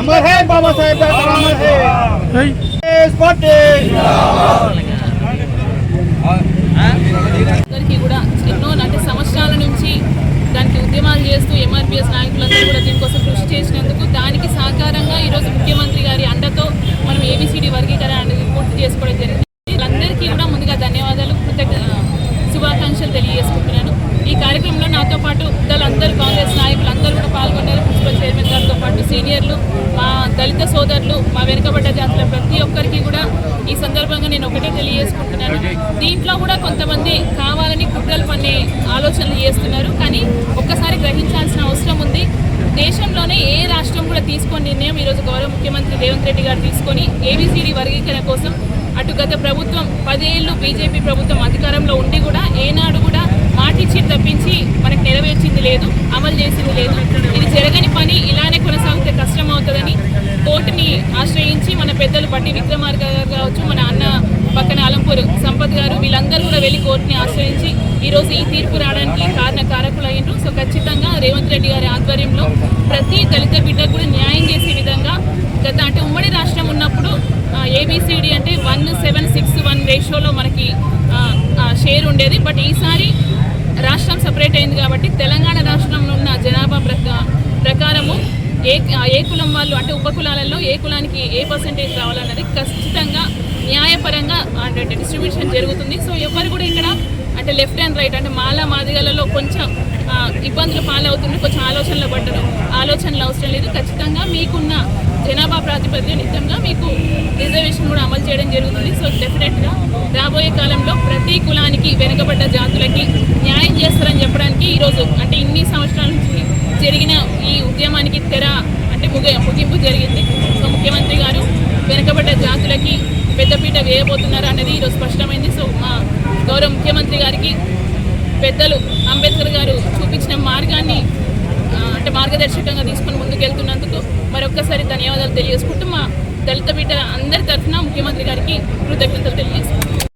अमर है बाबा साहेब का अमर है అందరికీ కూడా ఎన్నో సంవత్సరాల నుంచి దానికి ఉద్యమాలు చేస్తూ ఎంఆర్పీఎస్ నాయకులందరూ కూడా దీనికోసం కృషి చేసినందుకు దానికి సహకారంగా ఈరోజు ముఖ్యమంత్రి గారి అండతో మనం ఏబిసిడి వర్గీకరణ అనేది పూర్తి చేసుకోవడం జరిగింది. వీళ్ళందరికీ కూడా ముందుగా ధన్యవాదాలు, శుభాకాంక్షలు తెలియజేసుకుంటున్నాను. ఈ కార్యక్రమంలో నాతో పాటు అందరూ కాంగ్రెస్ నాయకులు అందరూ కూడా పాల్గొన్నారు. మున్సిపల్ చైర్మన్ గారితో పాటు సీనియర్లు, మా దళిత సోదరులు, మా వెనుకబడ్డ జాతుల ప్రతి ఒక్కరికి కూడా ఈ సందర్భంగా నేను ఒకటే తెలియజేసుకుంటున్నాను. దీంట్లో కూడా కొంతమంది కావాలని కుట్రలు పన్నే ఆలోచనలు చేస్తున్నారు. కానీ ఒక్కసారి గ్రహించాల్సిన అవసరం ఉంది. దేశంలోనే ఏ రాష్ట్రం కూడా తీసుకొని నిర్ణయం ఈరోజు గౌరవ ముఖ్యమంత్రి రేవంత్ రెడ్డి గారు తీసుకొని ఏబిసిడి వర్గీకరణ కోసం అటు గత ప్రభుత్వం 10 ఏళ్ళు బీజేపీ ప్రభుత్వం అధికారంలో ఉండి కూడా ఏనాడు కూడా మాటిచ్చి తప్పించి మనకు నెరవేర్చింది లేదు, అమలు చేసింది లేదు. ఇది జరగని పని, ఇలానే కొనసాగితే కష్టం అవుతుందని కోర్టుని ఆశ్రయించి మన పెద్దలు బట్టి విక్రమార్క గారు కావచ్చు, మన అన్న పక్కన అలంపూర్ సంపత్ గారు వీళ్ళందరూ కూడా వెళ్ళి కోర్టుని ఆశ్రయించి ఈరోజు ఈ తీర్పు రావడానికి కారకులు అయ్యిండ్రు. సో ఖచ్చితంగా రేవంత్ రెడ్డి గారి ఆధ్వర్యంలో ప్రతి దళిత బిడ్డకు కూడా న్యాయం చేసే విధంగా అంటే ఉమ్మడి రాష్ట్రం ఉన్నప్పుడు ఏబిసిడి అంటే 1:7:6:1 రేషియోలో మనకి షేర్ ఉండేది. బట్ ఈసారి రాష్ట్రం సపరేట్ అయింది కాబట్టి తెలంగాణ రాష్ట్రంలో ఉన్న జనాభా ప్రకారము ఏ కులం వాళ్ళు అంటే ఉపకులాలలో ఏ కులానికి ఏ పర్సెంటేజ్ రావాలన్నది ఖచ్చితంగా న్యాయపరంగా అంటే డిస్ట్రిబ్యూషన్ జరుగుతుంది. సో ఎవరు కూడా ఇక్కడ అంటే లెఫ్ట్ అండ్ రైట్ అంటే మాదిగలలో కొంచెం ఇబ్బందులు పాలవుతుంది, కొంచెం ఆలోచనలు పడ్డరు. ఆలోచనలు అవసరం లేదు. ఖచ్చితంగా మీకున్న జనాభా ప్రాతిపదిక నిత్యంగా మీకు రిజర్వేషన్ కూడా అమలు చేయడం జరుగుతుంది. సో డెఫినెట్గా రాబోయే కాలంలో ప్రతి కులానికి వెనుకబడ్డ జాతులకి న్యాయం చేస్తారని చెప్పడానికి ఈరోజు అంటే ఇన్ని సంవత్సరాల నుంచి జరిగిన ఈ ఉద్యమానికి ముగింపు జరిగింది. సో ముఖ్యమంత్రి గారు వెనుకబడ్డ జాతులకి పెద్దపీట వేయబోతున్నారు అనేది ఈరోజు స్పష్టమైంది. సో మా గౌరవ ముఖ్యమంత్రి గారికి పెద్దలు అంబేద్కర్ గారు చూపించిన మార్గాన్ని అంటే మార్గదర్శకంగా తీసుకొని ముందుకెళ్తున్నందుకు మరొక్కసారి ధన్యవాదాలు తెలియజేసుకుంటూ మా దళిత బిడ్డ అందరి తరఫున ముఖ్యమంత్రి గారికి కృతజ్ఞతలు తెలియజేసుకుంటున్నాను.